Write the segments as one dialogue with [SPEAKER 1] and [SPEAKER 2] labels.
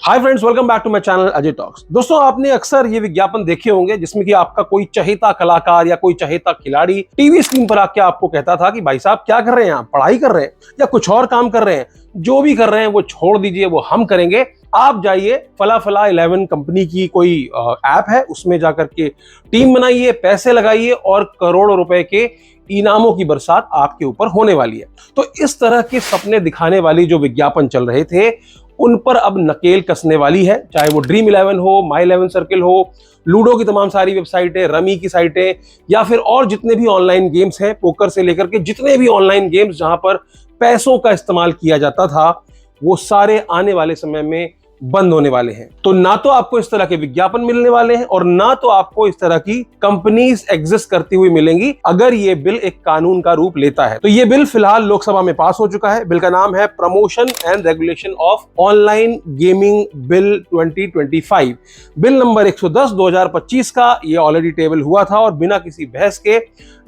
[SPEAKER 1] Hi friends, welcome back to my channel Ajay talks. दोस्तों, आपने अक्सर ये विज्ञापन देखे होंगे जिसमें कि आपका कोई चहेता कलाकार या कोई चहेता खिलाड़ी टीवी स्क्रीन पर आके आपको कहता था कि भाई साहब क्या कर रहे हैं आप, पढ़ाई कर रहे हैं या कुछ और काम कर रहे हैं, जो भी कर रहे हैं वो छोड़ दीजिए, वो हम करेंगे। आप जाइए फला फला 11 कंपनी की कोई ऐप है, उसमें जाकर के टीम बनाइए, पैसे लगाइए और करोड़ों रुपए के इनामों की बरसात आपके ऊपर होने वाली है। तो इस तरह के सपने दिखाने वाली जो विज्ञापन चल रहे थे उन पर अब नकेल कसने वाली है। चाहे वो ड्रीम 11 हो, माई 11 सर्किल हो, लूडो की तमाम सारी वेबसाइटें, रमी की साइटें या फिर और जितने भी ऑनलाइन गेम्स हैं, पोकर से लेकर के जितने भी ऑनलाइन गेम्स जहां पर पैसों का इस्तेमाल किया जाता था, वो सारे आने वाले समय में बंद होने वाले हैं। तो ना तो आपको इस तरह के विज्ञापन मिलने वाले हैं और ना तो आपको इस तरह की कंपनीज एग्जिस्ट करती हुई मिलेंगी अगर ये बिल एक कानून का रूप लेता है। तो ये बिल फिलहाल लोकसभा में पास हो चुका है। बिल का नाम है promotion and regulation of online gaming bill 2025। Bill number 110 2025 का ये ऑलरेडी टेबल हुआ था और बिना किसी बहस के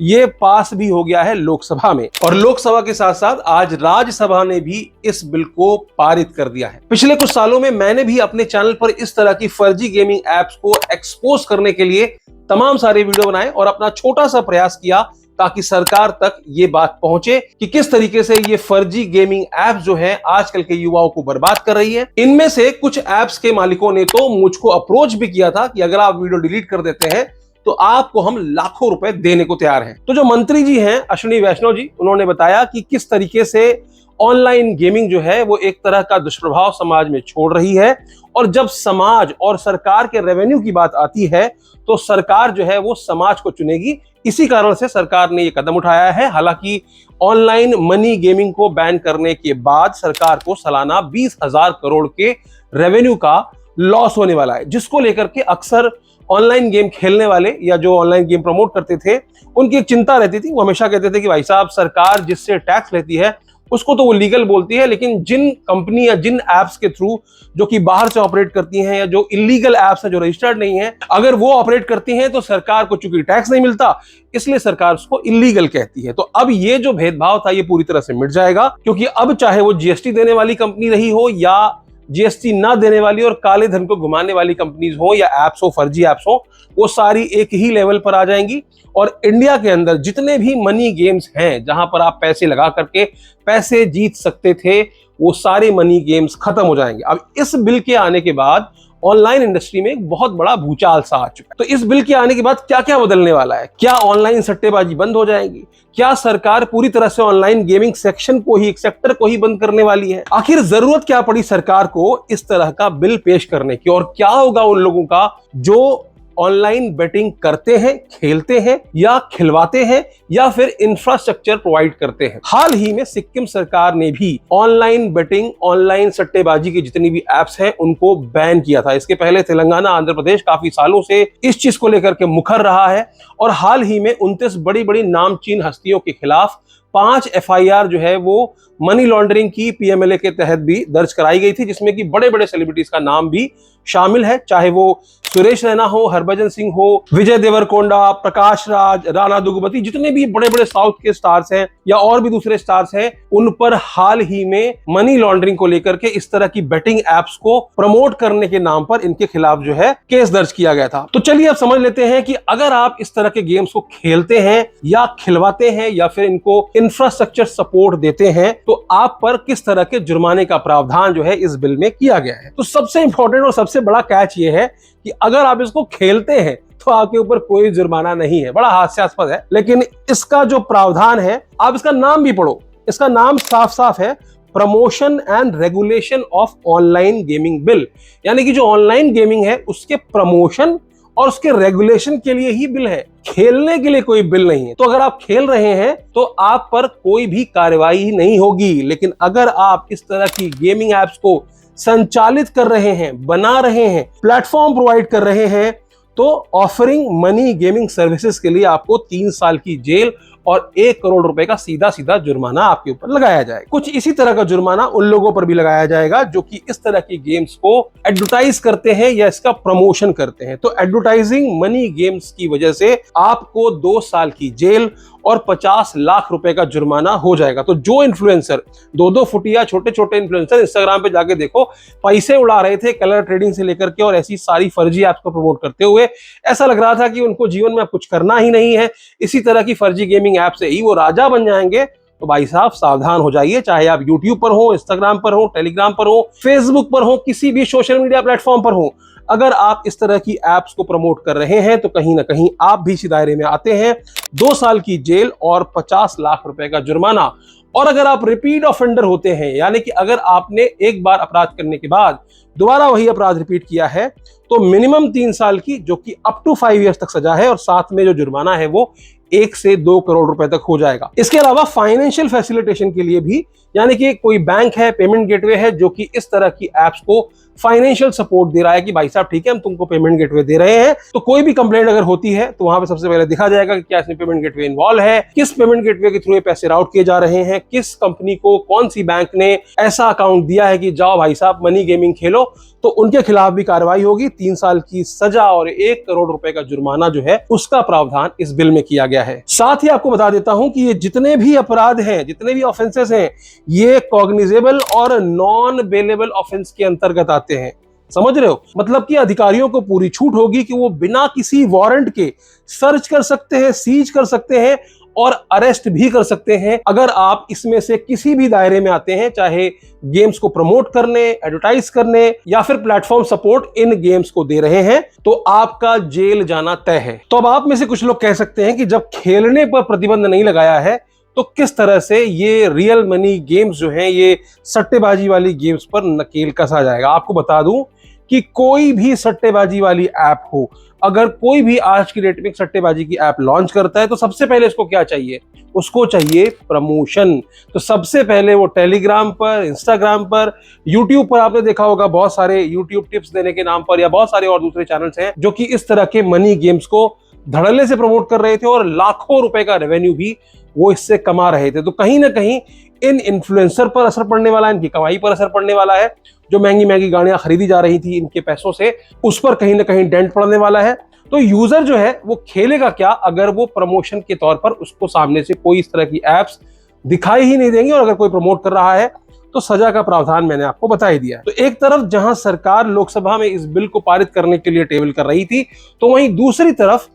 [SPEAKER 1] ये पास भी हो गया है लोकसभा में। और लोकसभा के साथ साथ आज राज्यसभा ने भी इस बिल को पारित कर दिया है। पिछले कुछ सालों में मैंने भी अपने चैनल पर इस तरह की फर्जी गेमिंग एप्स को एक्सपोज करने के लिए तमाम सारे वीडियो बनाए और अपना छोटा सा प्रयास किया ताकि सरकार तक ये बात पहुंचे कि किस तरीके से ये फर्जी गेमिंग एप्स जो है आजकल के युवाओं को बर्बाद कर रही है। इनमें से कुछ एप्स के मालिकों ने तो मुझको अप्रोच भी किया था कि अगर आप वीडियो डिलीट कर देते हैं तो आपको हम लाखों रुपए देने को तैयार हैं। तो जो मंत्री जी हैं अश्विनी वैष्णव जी, उन्होंने बताया कि किस तरीके से ऑनलाइन गेमिंग जो है वो एक तरह का दुष्प्रभाव समाज में छोड़ रही है और जब समाज और सरकार के रेवेन्यू की बात आती है तो सरकार जो है वो समाज को चुनेगी। इसी कारण से सरकार ने ये कदम उठाया है। हालांकि ऑनलाइन मनी गेमिंग को बैन करने के बाद सरकार को सालाना 20,000 करोड़ के रेवेन्यू का लॉस होने वाला है, जिसको लेकर के अक्सर ऑनलाइन गेम खेलने वाले या जो ऑनलाइन गेम प्रमोट करते थे उनकी एक चिंता रहती थी। वो हमेशा कहते थे कि भाई साहब, सरकार जिससे टैक्स लेती है उसको तो वो लीगल बोलती है, लेकिन जिन कंपनी या जिन एप्स के थ्रू जो कि बाहर से ऑपरेट करती हैं या जो इलीगल एप्स हैं, जो रजिस्टर्ड नहीं है, अगर वो ऑपरेट करती हैं तो सरकार को चूंकि टैक्स नहीं मिलता, इसलिए सरकार उसको इलीगल कहती है। तो अब ये जो भेदभाव था ये पूरी तरह से मिट जाएगा, क्योंकि अब चाहे वो जीएसटी देने वाली कंपनी रही हो या जीएसटी ना देने वाली और काले धन को घुमाने वाली कंपनीज हो या एप्स हो, फर्जी एप्स हो, वो सारी एक ही लेवल पर आ जाएंगी। और इंडिया के अंदर जितने भी मनी गेम्स हैं जहां पर आप पैसे लगा करके पैसे जीत सकते थे, वो सारे मनी गेम्स खत्म हो जाएंगे। अब इस बिल के आने के बाद ऑनलाइन इंडस्ट्री में एक बहुत बड़ा भूचाल सा आ चुका है। तो इस बिल के आने के बाद क्या क्या बदलने वाला है? क्या ऑनलाइन सट्टेबाजी बंद हो जाएगी? क्या सरकार पूरी तरह से ऑनलाइन गेमिंग सेक्शन को ही, सेक्टर को ही बंद करने वाली है? आखिर जरूरत क्या पड़ी सरकार को इस तरह का बिल पेश करने की और क्या होगा उन लोगों का जो ऑनलाइन बेटिंग करते हैं, खेलते हैं या खिलवाते हैं या फिर इंफ्रास्ट्रक्चर प्रोवाइड करते हैं? हाल ही में सिक्किम सरकार ने भी ऑनलाइन बेटिंग, ऑनलाइन सट्टेबाजी की जितनी भी एप्स हैं उनको बैन किया था। इसके पहले तेलंगाना, आंध्र प्रदेश काफी सालों से इस चीज को लेकर के मुखर रहा है और हाल ही में 29 बड़ी बड़ी नामचीन हस्तियों के खिलाफ 5 एफआईआर जो है वो मनी लॉन्ड्रिंग की पीएमएलए के तहत भी दर्ज कराई गई थी, जिसमें कि बड़े बड़े सेलिब्रिटीज का नाम भी शामिल है। चाहे वो सुरेश रैना हो, हरभजन सिंह हो, विजय देवरकोंडा, प्रकाश राज, राणा दुग्गबती, जितने भी बड़े बड़े साउथ के स्टार्स हैं या और भी दूसरे स्टार्स हैं, उन पर हाल ही में मनी लॉन्ड्रिंग को लेकर के इस तरह की बेटिंग एप्स को प्रमोट करने के नाम पर इनके खिलाफ जो है केस दर्ज किया गया था। तो चलिए अब समझ लेते हैं कि अगर आप इस तरह के गेम्स को खेलते हैं या खिलवाते हैं या फिर इनको इंफ्रास्ट्रक्चर सपोर्ट देते हैं तो आप पर किस तरह के जुर्माने का प्रावधान जो है इस बिल में किया गया है। तो सबसे इंपॉर्टेंट और सबसे बड़ा कैच ये है कि अगर आप इसको खेलते हैं तो आपके ऊपर कोई जुर्माना नहीं है। बड़ा हास्यास्पद है, लेकिन इसका जो प्रावधान है, आप इसका नाम भी पढ़ो, इसका नाम साफ साफ है promotion and regulation of online gaming bill. यानी कि जो ऑनलाइन गेमिंग है उसके प्रमोशन और उसके रेगुलेशन के लिए ही बिल है, खेलने के लिए कोई बिल नहीं है। तो अगर आप खेल रहे हैं तो आप पर कोई भी कार्रवाई नहीं होगी, लेकिन अगर आप इस तरह की गेमिंग एप्स को संचालित कर रहे हैं, बना रहे हैं, प्लेटफॉर्म प्रोवाइड कर रहे हैं, तो ऑफरिंग मनी गेमिंग सर्विसेज के लिए आपको 3 साल की जेल और 1 करोड़ रुपए का सीधा सीधा जुर्माना आपके ऊपर लगाया जाएगा। कुछ इसी तरह का जुर्माना उन लोगों पर भी लगाया जाएगा जो कि इस तरह की गेम्स को एडवर्टाइज करते हैं या इसका प्रमोशन करते हैं। तो एडवर्टाइजिंग मनी गेम्स की वजह से आपको 2 साल की जेल और 50 लाख रुपए का जुर्माना हो जाएगा। तो जो इन्फ्लुएंसर 2-2 फुटिया छोटे छोटे इन्फ्लुएंसर इंस्टाग्राम पे जाके देखो पैसे उड़ा रहे थे कलर ट्रेडिंग से लेकर के और ऐसी सारी फर्जी ऐप्स को प्रमोट करते हुए, ऐसा लग रहा था कि उनको जीवन में अब कुछ करना ही नहीं है, इसी तरह की फर्जी गेमिंग ऐप से ही वो राजा बन जाएंगे। तो भाई साहब सावधान हो जाइए, चाहे आप यूट्यूब पर हो, इंस्टाग्राम पर हो, टेलीग्राम पर हो, फेसबुक पर हो, किसी भी सोशल मीडिया प्लेटफॉर्म पर हो, अगर आप इस तरह की एप्स को प्रमोट कर रहे हैं तो कहीं ना कहीं आप भी इसी दायरे में आते हैं। 2 साल की जेल और 50 लाख रुपए का जुर्माना। और अगर आप रिपीट ऑफेंडर होते हैं, यानी कि अगर आपने एक बार अपराध करने के बाद दोबारा वही अपराध रिपीट किया है, तो मिनिमम 3 साल की जो कि अप टू 5 इयर्स तक सजा है और साथ में जो जुर्माना है वो 1 से 2 करोड़ रुपए तक हो जाएगा। इसके अलावा फाइनेंशियल फैसिलिटेशन के लिए भी, यानी कि कोई बैंक है, पेमेंट गेटवे है जो कि इस तरह की एप्स को फाइनेंशियल सपोर्ट दे रहा है कि भाई साहब ठीक है हम तुमको पेमेंट गेटवे दे रहे हैं, तो कोई भी कंप्लेंट अगर होती है तो वहां पे सबसे पहले दिखा जाएगा कि क्या इसमें पेमेंट गेटवे इन्वॉल्व है, किस पेमेंट गेटवे के थ्रू ये पैसे राउट किए जा रहे हैं, किस कंपनी को कौन सी बैंक ने ऐसा अकाउंट दिया है कि जाओ भाई साहब मनी गेमिंग खेलो, तो उनके खिलाफ भी कार्रवाई होगी। 3 साल की सजा और 1 करोड़ रुपए का जुर्माना जो है उसका प्रावधान इस बिल में किया गया है। साथ ही आपको बता देता हूं कि ये जितने भी अपराध हैं, जितने भी ऑफेंसेस हैं, ये कॉग्निजेबल और नॉन बेलेबल ऑफेंस के अंतर्गत आते हैं। समझ रहे हो? मतलब कि अधिकारियों को पूरी छूट होगी कि वो बिना किसी वारंट के सर्च कर सकते हैं, सीज कर सकते हैं और अरेस्ट भी कर सकते हैं अगर आप इसमें से किसी भी दायरे में आते हैं, चाहे गेम्स को प्रमोट करने, एडवर्टाइज करने या फिर प्लेटफॉर्म सपोर्ट इन गेम्स को दे रहे हैं, तो आपका जेल जाना तय है। तो अब आप में से कुछ लोग कह सकते हैं कि जब खेलने पर प्रतिबंध नहीं लगाया है तो किस तरह से ये रियल मनी गेम्स जो हैं, ये सट्टेबाजी वाली गेम्स पर नकेल कसा जाएगा। आपको बता दूं कि कोई भी सट्टेबाजी वाली ऐप हो, अगर कोई भी आज की डेट में सट्टेबाजी की ऐप लॉन्च करता है तो सबसे पहले इसको क्या चाहिए? उसको चाहिए प्रमोशन। तो सबसे पहले वो टेलीग्राम पर, इंस्टाग्राम पर, यूट्यूब पर आपने देखा होगा बहुत सारे यूट्यूब टिप्स देने के नाम पर या बहुत सारे और दूसरे चैनल्स हैं जो कि इस तरह के मनी गेम्स को धड़ल्ले से प्रमोट कर रहे थे और लाखों रुपए का रेवेन्यू भी वो इससे कमा रहे थे। तो कहीं ना कहीं इन इन्फ्लुएंसर पर असर पड़ने वाला है, इनकी कमाई पर असर पड़ने वाला है। जो महंगी महंगी गाड़ियां खरीदी जा रही थी इनके पैसों से, उस पर कहीं ना कहीं डेंट पड़ने वाला है। तो यूजर जो है वो खेलेगा क्या अगर वो प्रमोशन के तौर पर उसको सामने से कोई इस तरह की एप्स दिखाई ही नहीं देंगी, और अगर कोई प्रमोट कर रहा है तो सजा का प्रावधान मैंने आपको बता ही दिया। तो एक तरफ जहां सरकार लोकसभा में इस बिल को पारित करने के लिए टेबल कर रही थी, तो वहीं दूसरी तरफ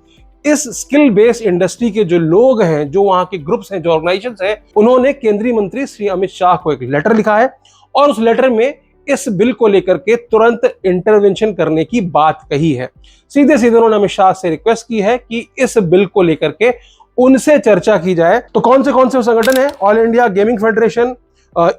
[SPEAKER 1] इस स्किल बेस्ड इंडस्ट्री के जो लोग हैं, जो वहां के ग्रुप्स हैं, जो ऑर्गेनाइजेशंस हैं, उन्होंने केंद्रीय मंत्री श्री अमित शाह को एक लेटर लिखा है और उस लेटर में इस बिल को लेकर के तुरंत इंटरवेंशन करने की बात कही है। सीधे सीधे उन्होंने अमित शाह से रिक्वेस्ट की है कि इस बिल को लेकर के उनसे चर्चा की जाए। तो कौन से संगठन है? ऑल इंडिया गेमिंग फेडरेशन,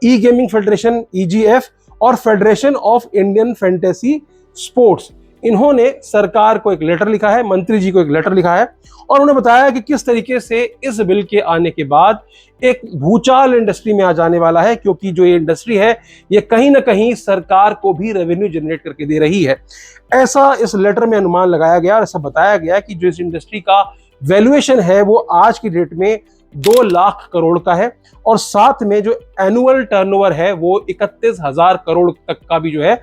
[SPEAKER 1] ई गेमिंग फेडरेशन EGF और federation of Indian fantasy sports, इन्होंने सरकार को एक लेटर लिखा है, मंत्री जी को एक लेटर लिखा है और उन्होंने बताया कि किस तरीके से इस बिल के आने के बाद एक भूचाल इंडस्ट्री में आ जाने वाला है, क्योंकि जो ये इंडस्ट्री है ये कहीं ना कहीं सरकार को भी रेवेन्यू जनरेट करके दे रही है। ऐसा इस लेटर में अनुमान लगाया गया और ऐसा बताया गया कि जो इस इंडस्ट्री का वैल्यूएशन है वो आज की डेट में 2 लाख करोड़ का है और साथ में जो एनुअल टर्नओवर है वो 31,000 करोड़ तक का भी जो है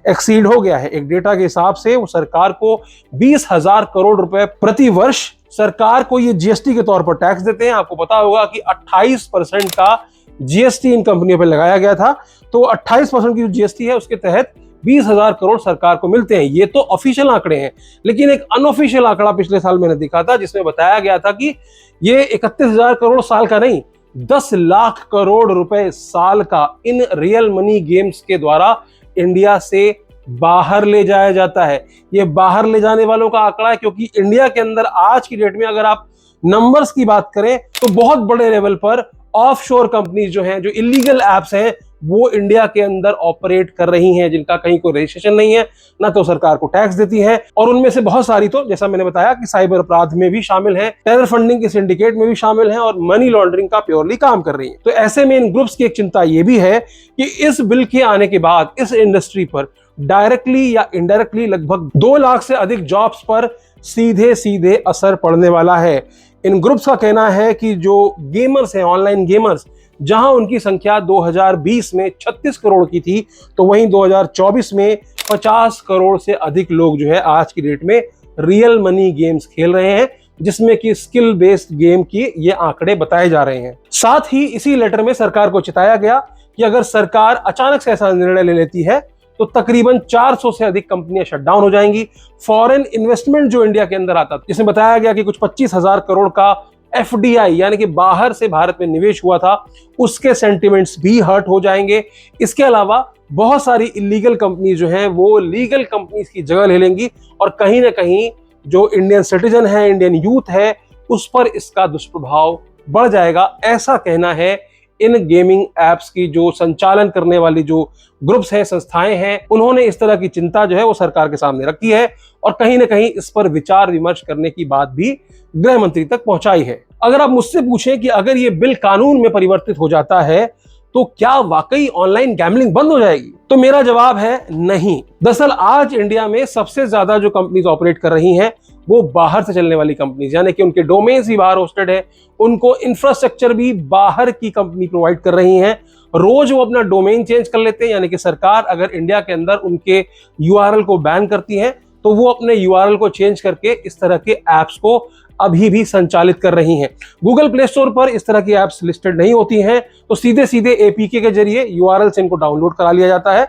[SPEAKER 1] एक्सीड हो गया है। एक डेटा के हिसाब से वो सरकार को 20,000 करोड़ रुपए प्रति वर्ष सरकार को ये जीएसटी के तौर पर टैक्स देते हैं। आपको पता होगा कि 28% का जीएसटी इन कंपनियों पर लगाया गया था, तो 28% की जो जीएसटी है उसके तहत 20,000 करोड़ सरकार को मिलते हैं। ये तो ऑफिशियल आंकड़े हैं, लेकिन एक अनऑफिशियल आंकड़ा पिछले साल मैंने देखा था जिसमें बताया गया था कि ये 31,000 करोड़ साल का नहीं, 10 लाख करोड़ रुपए साल का इन रियल मनी गेम्स के द्वारा इंडिया से बाहर ले जाया जाता है। ये बाहर ले जाने वालों का आंकड़ा है, क्योंकि इंडिया के अंदर आज की डेट में अगर आप नंबर्स की बात करें तो बहुत बड़े लेवल पर ऑफशोर कंपनीज जो हैं, जो इलीगल एप्स हैं, वो इंडिया के अंदर ऑपरेट कर रही हैं, जिनका कहीं कोई रजिस्ट्रेशन नहीं है, ना तो सरकार को टैक्स देती हैं, और उनमें से बहुत सारी तो जैसा मैंने बताया कि साइबर अपराध में भी शामिल हैं, टेरर फंडिंग के सिंडिकेट में भी शामिल हैं और मनी लॉन्ड्रिंग का प्योरली काम कर रही हैं। तो ऐसे में इन ग्रुप्स की एक चिंता ये भी है कि इस बिल के आने के बाद इस इंडस्ट्री पर डायरेक्टली या इनडायरेक्टली लगभग 2 लाख से अधिक जॉब्स पर सीधे सीधे असर पड़ने वाला है। इन ग्रुप्स का कहना है कि जो गेमर्स हैं, ऑनलाइन गेमर्स, जहां उनकी संख्या 2020 में 36 करोड़ की थी, तो वहीं 2024 में 50 करोड़ से अधिक लोग जो है आज की डेट में रियल मनी गेम्स खेल रहे हैं, जिसमें कि स्किल बेस्ड गेम की ये आंकड़े बताए जा रहे हैं। साथ ही इसी लेटर में सरकार को चिताया गया कि अगर सरकार अचानक से ऐसा निर्णय ले लेती है तो तकरीबन 400 से अधिक कंपनियां शटडाउन हो जाएंगी। फॉरेन इन्वेस्टमेंट जो इंडिया के अंदर आता था, जिसमें बताया गया कि कुछ 25,000 करोड़ का FDI यानी कि बाहर से भारत में निवेश हुआ था, उसके सेंटिमेंट्स भी हर्ट हो जाएंगे। इसके अलावा बहुत सारी इलीगल कंपनी जो हैं वो लीगल कंपनीज की जगह ले लेंगी और कहीं ना कहीं जो इंडियन सिटीजन है, इंडियन यूथ है, उस पर इसका दुष्प्रभाव बढ़ जाएगा। ऐसा कहना है इन गेमिंग एप्स की जो संचालन करने वाली जो ग्रुप्स हैं, संस्थाएं हैं, उन्होंने इस तरह की चिंता जो है वो सरकार के सामने रखी है और कहीं ना कहीं इस पर विचार विमर्श करने की बात भी गृह मंत्री तक पहुंचाई है। अगर आप मुझसे पूछें कि अगर ये बिल कानून में परिवर्तित हो जाता है तो क्या वाकई ऑनलाइन गैम्बलिंग बंद हो जाएगी, तो मेरा जवाब है नहीं। दरअसल आज इंडिया में सबसे ज्यादा जो कंपनीज ऑपरेट कर रही हैं वो बाहर से चलने वाली कंपनीज, यानी कि उनके डोमेन्स भी बाहर होस्टेड है, उनको इंफ्रास्ट्रक्चर भी बाहर की कंपनी प्रोवाइड कर रही हैं। रोज वो अपना डोमेन चेंज कर लेते हैं, यानी कि सरकार अगर इंडिया के अंदर उनके URL को बैन करती है तो वो अपने URL को चेंज करके इस तरह के एप्स को अभी भी संचालित कर रही हैं। गूगल प्ले स्टोर पर इस तरह की एप्स लिस्टेड नहीं होती हैं, तो सीधे सीधे APK के जरिए URL से इनको डाउनलोड करा लिया जाता है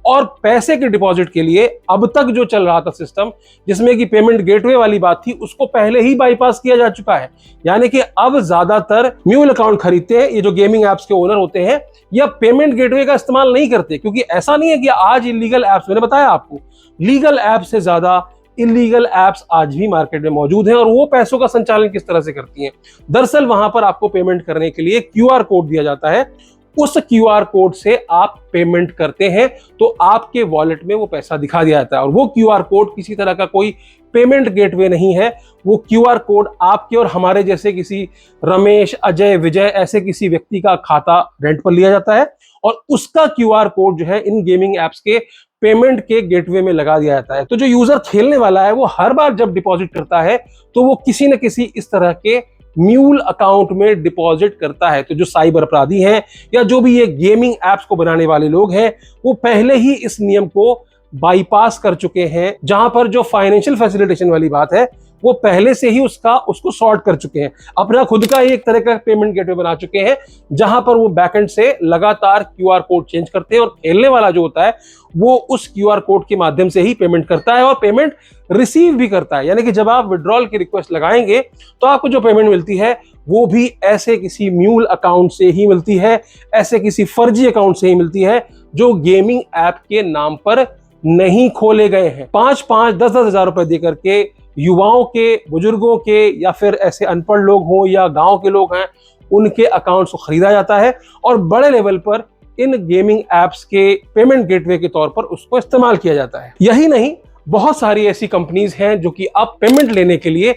[SPEAKER 1] और पैसे के डिपॉजिट के लिए अब तक जो चल रहा था सिस्टम, जिसमें कि पेमेंट गेटवे वाली बात थी, उसको पहले ही बाईपास किया जा चुका है। यानी कि अब ज्यादातर म्यूल अकाउंट खरीदते हैं ये जो गेमिंग एप्स के ओनर होते हैं, या पेमेंट गेटवे का इस्तेमाल नहीं करते, क्योंकि ऐसा नहीं है कि आज इलीगल एप्स, मैंने बताया आपको, लीगल एप्स से ज्यादा इलीगल एप्स आज भी मार्केट में मौजूद हैं। और वो पैसों का संचालन किस तरह से करती हैं? दरअसल वहां पर आपको पेमेंट करने के लिए QR कोड दिया जाता है, उस QR कोड से आप पेमेंट करते हैं तो आपके वॉलेट में वो पैसा दिखा दिया जाता है। और वो QR कोड किसी तरह का कोई पेमेंट गेटवे नहीं है, वो QR कोड आपके और हमारे जैसे किसी रमेश, अजय, विजय ऐसे किसी व्यक्ति का खाता रेंट पर लिया जाता है और उसका QR कोड जो है इन गेमिंग एप्स के पेमेंट के गेटवे में लगा दिया जाता है। तो जो यूजर खेलने वाला है वो हर बार जब डिपॉजिट करता है तो वो किसी न किसी इस तरह के म्यूल अकाउंट में डिपॉजिट करता है। तो जो साइबर अपराधी हैं या जो भी ये गेमिंग एप्स को बनाने वाले लोग हैं, वो पहले ही इस नियम को बाईपास कर चुके हैं, जहां पर जो फाइनेंशियल फैसिलिटेशन वाली बात है वो पहले से ही उसको सॉर्ट कर चुके हैं। अपना खुद का ही एक तरह का पेमेंट गेटवे बना चुके हैं, जहां पर वो बैकएंड से लगातार QR कोड चेंज करते हैं और खेलने वाला जो होता है वो उस QR कोड के माध्यम से ही पेमेंट करता है और पेमेंट रिसीव भी करता है। यानी कि जब आप विड्रॉल की रिक्वेस्ट लगाएंगे तो आपको जो पेमेंट मिलती है वो भी ऐसे किसी म्यूल अकाउंट से ही मिलती है, ऐसे किसी फर्जी अकाउंट से ही मिलती है जो गेमिंग ऐप के नाम पर नहीं खोले गए हैं। 5-5, 10-10 हजार रुपए देकर के युवाओं के, बुजुर्गों के या फिर ऐसे अनपढ़ लोग हों या गांव के लोग हैं, उनके अकाउंट्स को खरीदा जाता है और बड़े लेवल पर इन गेमिंग एप्स के पेमेंट गेटवे के तौर पर उसको इस्तेमाल किया जाता है। यही नहीं, बहुत सारी ऐसी कंपनीज हैं जो कि अब पेमेंट लेने के लिए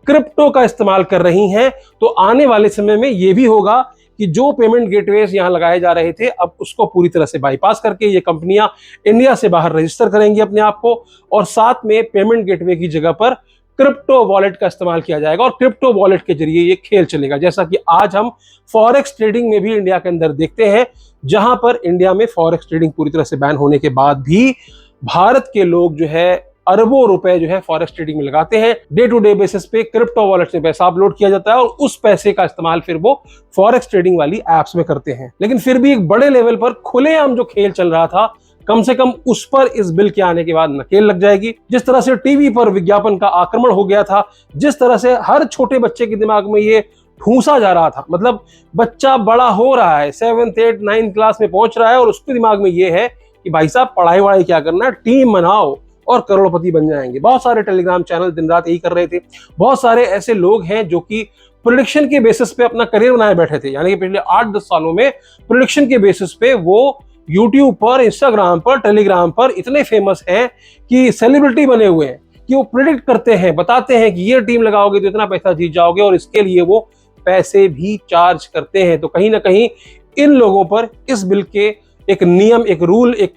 [SPEAKER 1] क्रिप्टो का इस्तेमाल कर रही हैं। तो आने वाले समय में यह भी होगा कि जो पेमेंट गेटवेज यहां लगाए जा रहे थे, अब उसको पूरी तरह से बाईपास करके ये कंपनियां इंडिया से बाहर रजिस्टर करेंगी अपने आप को और साथ में पेमेंट गेटवे की जगह पर क्रिप्टो वॉलेट का इस्तेमाल किया जाएगा और क्रिप्टो वॉलेट के जरिए ये खेल चलेगा। जैसा कि आज हम फॉरेक्स ट्रेडिंग में भी इंडिया के अंदर देखते हैं, जहां पर इंडिया में फॉरेक्स ट्रेडिंग पूरी तरह से बैन होने के बाद भी भारत के लोग जो है अरबों रुपए जो है फॉरेक्स ट्रेडिंग में लगाते हैं। डे टू डे बेसिस पे क्रिप्टो वॉलेट से पैसा अपलोड किया जाता है और उस पैसे का इस्तेमाल फिर वो फॉरेक्स ट्रेडिंग वाली एप्स में करते हैं। लेकिन फिर भी एक बड़े लेवल पर खुलेआम जो खेल चल रहा था, कम से कम उस पर इस बिल के आने के बाद नकेल लग जाएगी। जिस तरह से टीवी पर विज्ञापन का आक्रमण हो गया था, जिस तरह से हर छोटे बच्चे के दिमाग में ये ठूंसा जा रहा था, मतलब बच्चा बड़ा हो रहा है, 7th 8th 9th क्लास में पहुंच रहा है और उसके दिमाग में ये है कि भाई साहब पढ़ाई वढ़ाई क्या करना है, टीम बनाओ और करोड़पति बन जाएंगे। बहुत सारे टेलीग्राम चैनल दिन रात यही कर रहे थे। बहुत सारे ऐसे लोग हैं जो कि प्रेडिक्शन के बेसिस पे अपना करियर बनाए बैठे थे, यानी कि पिछले 8-10 सालों में प्रेडिक्शन के बेसिस पे वो यूट्यूब पर, इंस्टाग्राम पर, टेलीग्राम पर इतने फेमस हैं कि सेलिब्रिटी बने हुए हैं कि वो प्रेडिक्ट करते हैं, बताते हैं कि ये टीम लगाओगे तो इतना पैसा जीत जाओगे और इसके लिए वो पैसे भी चार्ज करते हैं। तो कहीं ना कहीं इन लोगों पर इस बिल के एक नियम, एक रूल, एक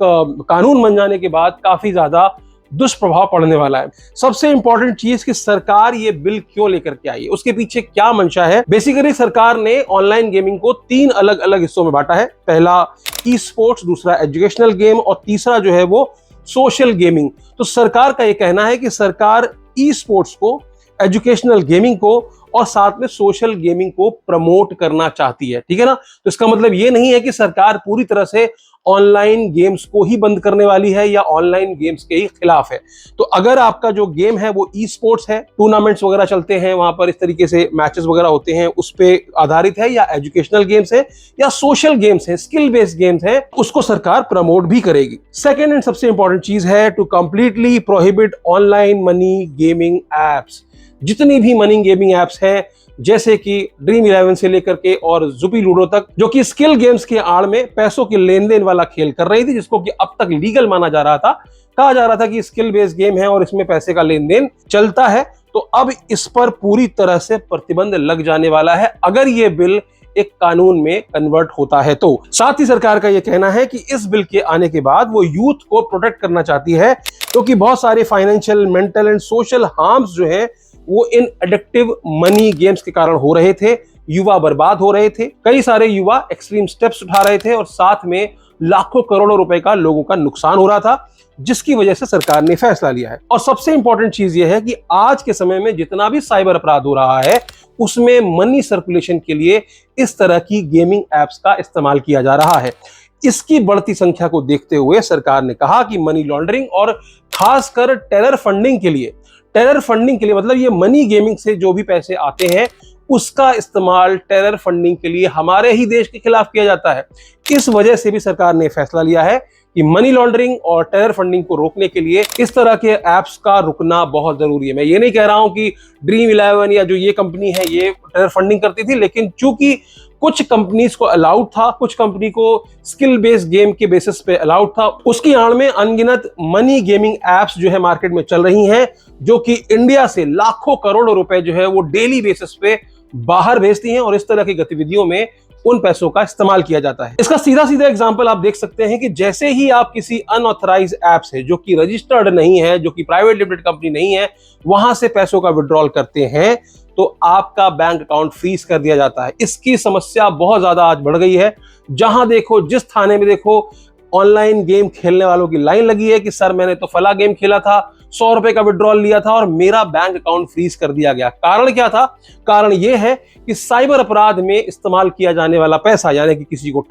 [SPEAKER 1] कानून बन जाने के बाद काफी ज्यादा दुष्प्रभाव पड़ने वाला है। सबसे इंपॉर्टेंट चीज कि सरकार ये बिल क्यों लेकर के आई है, उसके पीछे क्या मंशा है। बेसिकली सरकार ने ऑनलाइन गेमिंग को 3 अलग अलग हिस्सों में बांटा है। पहला ई स्पोर्ट्स, दूसरा एजुकेशनल गेम और तीसरा जो है वो सोशल गेमिंग। तो सरकार का ये कहना है कि सरकार ई स्पोर्ट्स को, एजुकेशनल गेमिंग को और साथ में सोशल गेमिंग को प्रमोट करना चाहती है। ठीक है ना। तो इसका मतलब ये नहीं है कि सरकार पूरी तरह से ऑनलाइन गेम्स को ही बंद करने वाली है या ऑनलाइन गेम्स के ही खिलाफ है। तो अगर आपका जो गेम है वो ई स्पोर्ट्स है, टूर्नामेंट्स वगैरह चलते हैं, वहां पर इस तरीके से मैचेस वगैरह होते हैं, उस पे आधारित है, या एजुकेशनल गेम्स है या सोशल गेम्स है, स्किल बेस्ड गेम्स है, उसको सरकार प्रमोट भी करेगी। सेकेंड एंड सबसे इंपॉर्टेंट चीज है to completely prohibit online money gaming apps. जितनी भी मनी गेमिंग एप्स हैं, जैसे कि ड्रीम 11 से लेकर के और जुपी लूडो तक, जो कि स्किल गेम्स के आड़ में पैसों के लेन देन वाला खेल कर रही थी, जिसको कि अब तक लीगल माना जा रहा था, कहा जा रहा था कि स्किल बेस्ड गेम है और इसमें पैसे का लेन देन चलता है। तो अब इस पर पूरी तरह से प्रतिबंध लग जाने वाला है अगर ये बिल एक कानून में कन्वर्ट होता है तो। साथ ही सरकार का यह कहना है कि इस बिल के आने के बाद वो यूथ को प्रोटेक्ट करना चाहती है, क्योंकि बहुत सारे financial, mental and social harms जो है वो इन एडिक्टिव मनी गेम्स के कारण हो रहे थे। युवा बर्बाद हो रहे थे, कई सारे युवा एक्सट्रीम स्टेप्स उठा रहे थे और साथ में लाखों करोड़ों रुपए का लोगों का नुकसान हो रहा था, जिसकी वजह से सरकार ने फैसला लिया है। और सबसे इंपॉर्टेंट चीज यह है कि आज के समय में जितना भी साइबर अपराध हो रहा है उसमें मनी सर्कुलेशन के लिए इस तरह की गेमिंग एप्स का इस्तेमाल किया जा रहा है। इसकी बढ़ती संख्या को देखते हुए सरकार ने कहा कि मनी लॉन्ड्रिंग और खासकर टेरर फंडिंग के लिए मतलब ये मनी गेमिंग से जो भी पैसे आते हैं उसका इस्तेमाल टेरर फंडिंग के लिए हमारे ही देश के खिलाफ किया जाता है। इस वजह से भी सरकार ने फैसला लिया है कि मनी लॉन्ड्रिंग और टेरर फंडिंग को रोकने के लिए इस तरह के एप्स का रुकना बहुत जरूरी है। मैं ये नहीं कह रहा हूं कि ड्रीम 11 या जो ये कंपनी है ये टेरर फंडिंग करती थी, लेकिन चूंकि कुछ कंपनीज को अलाउड था, कुछ कंपनी को स्किल बेस्ड गेम के बेसिस पे अलाउड था, उसकी आड़ में अनगिनत मनी गेमिंग एप्स जो है मार्केट में चल रही हैं, जो कि इंडिया से लाखों करोड़ों रुपए जो है वो डेली बेसिस पे बाहर भेजती हैं और इस तरह की गतिविधियों में उन पैसों का इस्तेमाल किया जाता है। इसका सीधा सीधा एग्जांपल आप देख सकते हैं कि जैसे ही आप किसी अनऑथराइज्ड ऐप से, जो कि रजिस्टर्ड नहीं है, जो कि प्राइवेट लिमिटेड कंपनी नहीं है, वहां से पैसों का विड्रॉल करते हैं तो आपका बैंक अकाउंट फ्रीज कर दिया जाता है। इसकी समस्या बहुत ज्यादा आज बढ़ गई है। जहां देखो, जिस थाने में देखो, ऑनलाइन गेम खेलने वालों की लाइन लगी है कि सर मैंने तो फला गेम खेला था, 100 रुपए का विड्रॉल लिया था और मेरा बैंक अकाउंट फ्रीज कर दिया गया। कारण क्या था? कारण यह है कि साइबर अपराध में इस्तेमाल किया जाने वाला पैसा, यानी कि किसी को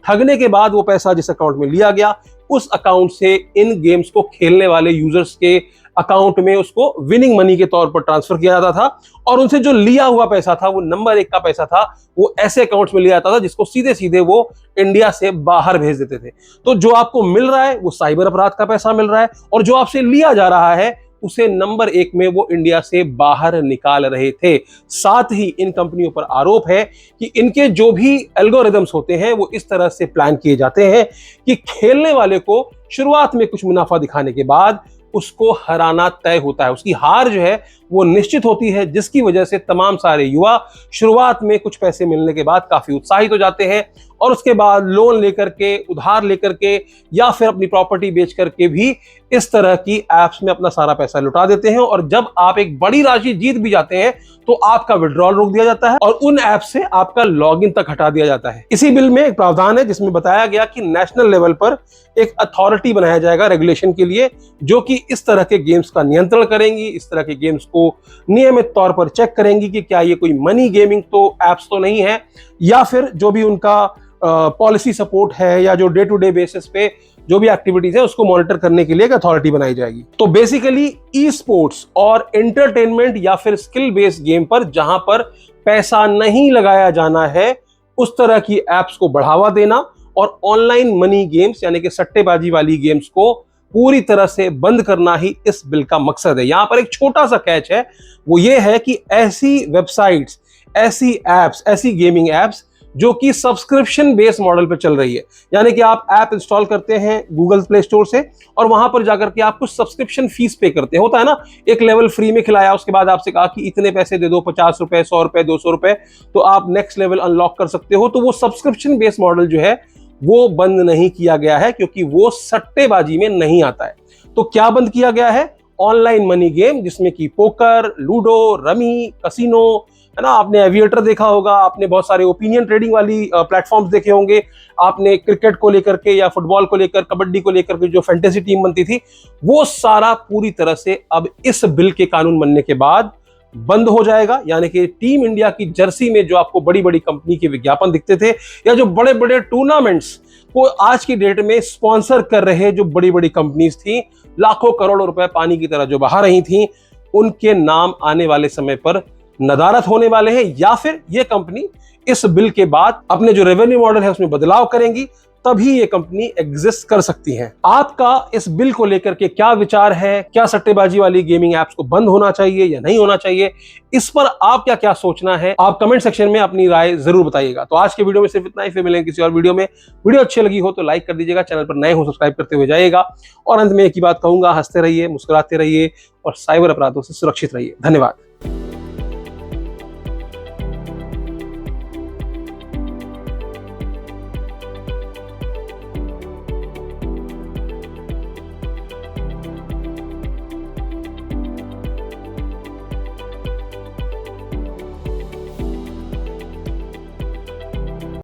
[SPEAKER 1] ठगने के बाद वो पैसा जिस अकाउंट में लिया गया, उस अकाउंट से इन गेम्स को खेलने वाले यूजर्स के अकाउंट में उसको विनिंग मनी के तौर पर ट्रांसफर किया जाता था और उनसे जो लिया हुआ पैसा था, वो नंबर 1 का पैसा था, वो ऐसे अकाउंट्स में लिया जाता था जिसको सीधे सीधे वो इंडिया से बाहर भेज देते थे। तो जो आपको मिल रहा है वो साइबर अपराध का पैसा मिल रहा है और जो आपसे लिया जा रहा है उसे नंबर 1 में वो इंडिया से बाहर निकाल रहे थे। साथ ही इन कंपनियों पर आरोप है कि इनके जो भी एल्गोरिदम्स होते हैं वो इस तरह से प्लान किए जाते हैं कि खेलने वाले को शुरुआत में कुछ मुनाफा दिखाने के बाद उसको हराना तय होता है, उसकी हार जो है वो निश्चित होती है, जिसकी वजह से तमाम सारे युवा शुरुआत में कुछ पैसे मिलने के बाद काफी उत्साहित हो जाते हैं और उसके बाद लोन लेकर के, उधार लेकर के या फिर अपनी प्रॉपर्टी बेच करके भी इस तरह की एप्स में अपना सारा पैसा लुटा देते हैं और जब आप एक बड़ी राशि जीत भी जाते हैं तो आपका विड्रॉल रोक दिया जाता है और उन ऐप से आपका लॉगिन तक हटा दिया जाता है। इसी बिल में एक प्रावधान है जिसमें बताया गया कि नेशनल लेवल पर एक अथॉरिटी बनाया जाएगा रेगुलेशन के लिए, जो कि इस तरह के गेम्स का नियंत्रण करेंगी, इस तरह के गेम्स को नियमित तौर पर चेक करेंगी कि क्या ये कोई मनी गेमिंग तो एप्स तो नहीं है, या फिर जो भी उनका पॉलिसी सपोर्ट है या जो डे टू डे बेसिस पे जो भी एक्टिविटीज है उसको मॉनिटर करने के लिए एक अथॉरिटी बनाई जाएगी। तो बेसिकली ई स्पोर्ट्स और एंटरटेनमेंट या फिर स्किल बेस्ड गेम पर जहां पर पैसा नहीं लगाया जाना है उस तरह की एप्स को बढ़ावा देना और ऑनलाइन मनी गेम्स यानी कि सट्टेबाजी वाली गेम्स को पूरी तरह से बंद करना ही इस बिल का मकसद है। यहां पर एक छोटा सा कैच है, वो ये है कि ऐसी वेबसाइट्स, ऐसी एप्स, ऐसी गेमिंग एप्स जो कि सब्सक्रिप्शन बेस्ड मॉडल पे चल रही है, यानी कि आप ऐप इंस्टॉल करते हैं गूगल प्ले स्टोर से और वहां पर जाकर के आप कुछ सब्सक्रिप्शन फीस पे करते हैं। होता है ना, एक लेवल फ्री में खिलाया, उसके बाद आपसे कहा कि इतने पैसे दे दो, 50 रुपए, 100 रुपए, 200 रुपए, तो आप नेक्स्ट लेवल अनलॉक कर सकते हो। तो वो सब्सक्रिप्शन बेस्ड मॉडल जो है वो बंद नहीं किया गया है क्योंकि वो सट्टेबाजी में नहीं आता है। तो क्या बंद किया गया है? ऑनलाइन मनी गेम, जिसमें कि पोकर, लूडो, रमी, कसिनो, है ना। आपने एविएटर देखा होगा, आपने बहुत सारे ओपिनियन ट्रेडिंग वाली प्लेटफॉर्म्स देखे होंगे, आपने क्रिकेट को लेकर के या फुटबॉल को लेकर, कबड्डी को लेकर के जो फैंटेसी टीम बनती थी, वो सारा पूरी तरह से अब इस बिल के कानून बनने के बाद बंद हो जाएगा। यानी कि टीम इंडिया की जर्सी में जो आपको बड़ी बड़ी कंपनी के विज्ञापन दिखते थे, या जो बड़े बड़े टूर्नामेंट्स को आज की डेट में स्पॉन्सर कर रहे जो बड़ी बड़ी कंपनीज थी, लाखों करोड़ों रुपए पानी की तरह जो बहा रही थी, उनके नाम आने वाले समय पर नदारत होने वाले हैं, या फिर ये कंपनी इस बिल के बाद अपने जो रेवेन्यू मॉडल है उसमें बदलाव करेंगी, तभी ये कंपनी एग्जिस्ट कर सकती है। आपका इस बिल को लेकर के क्या विचार है? क्या सट्टेबाजी वाली गेमिंग एप्स को बंद होना चाहिए या नहीं होना चाहिए? इस पर आप क्या क्या सोचना है, आप कमेंट सेक्शन में अपनी राय जरूर बताइएगा। तो आज के वीडियो में सिर्फ इतना ही, फिर मिलेंगे किसी और वीडियो में। वीडियो अच्छी लगी हो तो लाइक कर दीजिएगा, चैनल पर नए हो सब्सक्राइब करते हुए जाइएगा। और अंत में एक ही बात कहूंगा, हंसते रहिए, मुस्कुराते रहिए और साइबर अपराधों से सुरक्षित रहिए। धन्यवाद।